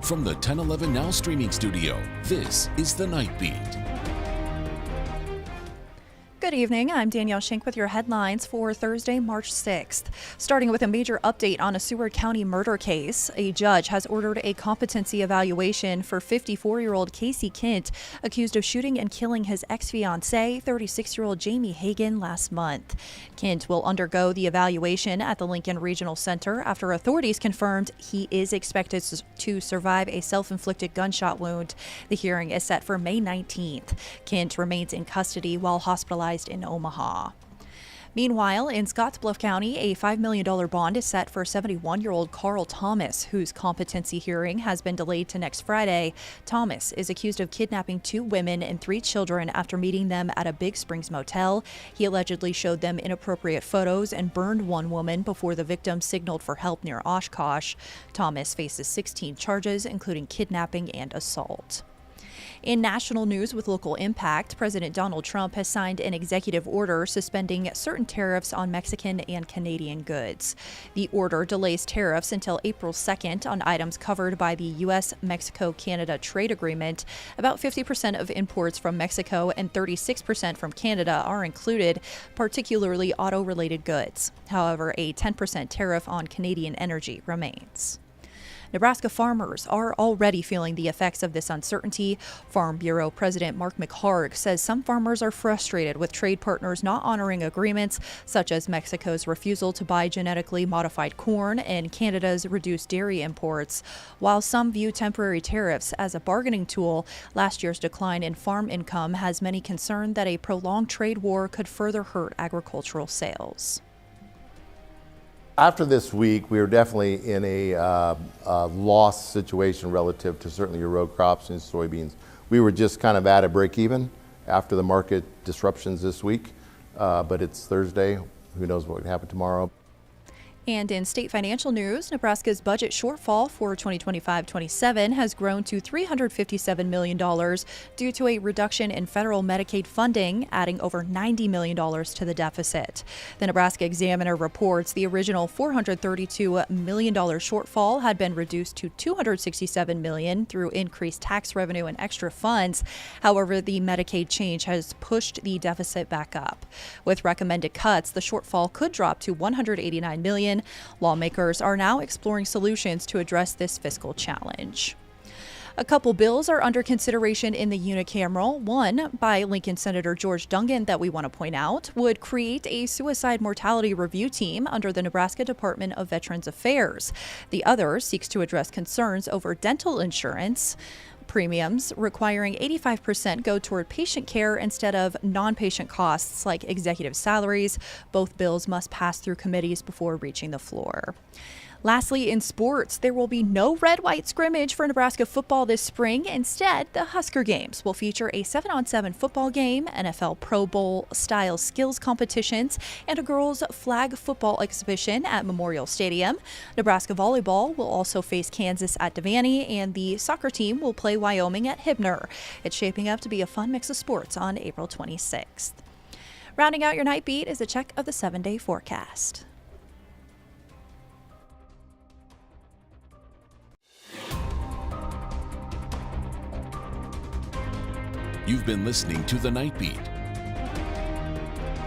From the 1011 Now streaming studio, this is The Night Beat. Good evening. I'm Danielle Shenk with your headlines for Thursday, March 6th. Starting with a major update on a Seward County murder case, a judge has ordered a competency evaluation for 54-year-old Casey Kent, accused of shooting and killing his ex-fiancée, 36-year-old Jamie Hagan, last month. Kent will undergo the evaluation at the Lincoln Regional Center after authorities confirmed he is expected to survive a self-inflicted gunshot wound. The hearing is set for May 19th. Kent remains in custody while hospitalized in Omaha. Meanwhile, in Scottsbluff County, a $5 million bond is set for 71-year-old Carl Thomas, whose competency hearing has been delayed to next Friday. Thomas is accused of kidnapping 2 women and 3 children after meeting them at a Big Springs motel. He allegedly showed them inappropriate photos and burned one woman before the victim signaled for help near Oshkosh. Thomas faces 16 charges, including kidnapping and assault. In national news with local impact, President Donald Trump has signed an executive order suspending certain tariffs on Mexican and Canadian goods. The order delays tariffs until April 2nd on items covered by the U.S.-Mexico-Canada trade agreement. About 50% of imports from Mexico and 36% from Canada are included, particularly auto-related goods. However, a 10% tariff on Canadian energy remains. Nebraska farmers are already feeling the effects of this uncertainty. Farm Bureau President Mark McHarg says some farmers are frustrated with trade partners not honoring agreements, such as Mexico's refusal to buy genetically modified corn and Canada's reduced dairy imports. While some view temporary tariffs as a bargaining tool, last year's decline in farm income has many concerned that a prolonged trade war could further hurt agricultural sales. After this week, we are definitely in a loss situation relative to certainly your row crops and soybeans. We were just kind of at a break even after the market disruptions this week, but it's Thursday. Who knows what could happen tomorrow. And in state financial news, Nebraska's budget shortfall for 2025-27 has grown to $357 million due to a reduction in federal Medicaid funding, adding over $90 million to the deficit. The Nebraska Examiner reports the original $432 million shortfall had been reduced to $267 million through increased tax revenue and extra funds. However, the Medicaid change has pushed the deficit back up. With recommended cuts, the shortfall could drop to $189 million. Lawmakers are now exploring solutions to address this fiscal challenge. A couple bills are under consideration in the unicameral. One, by Lincoln Senator George Dungan, that we want to point out, would create a suicide mortality review team under the Nebraska Department of Veterans Affairs. The other seeks to address concerns over dental insurance premiums requiring 85% go toward patient care instead of non-patient costs like executive salaries. Both bills must pass through committees before reaching the floor. Lastly, in sports, there will be no red-white scrimmage for Nebraska football this spring. Instead, the Husker Games will feature a 7-on-7 football game, NFL Pro Bowl-style skills competitions, and a girls' flag football exhibition at Memorial Stadium. Nebraska volleyball will also face Kansas at Devaney, and the soccer team will play Wyoming at Hibner. It's shaping up to be a fun mix of sports on April 26th. Rounding out your night beat is a check of the 7-day forecast. You've been listening to The Night Beat.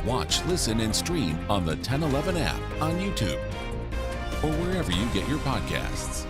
Watch, listen, and stream on the 1011 app on YouTube or wherever you get your podcasts.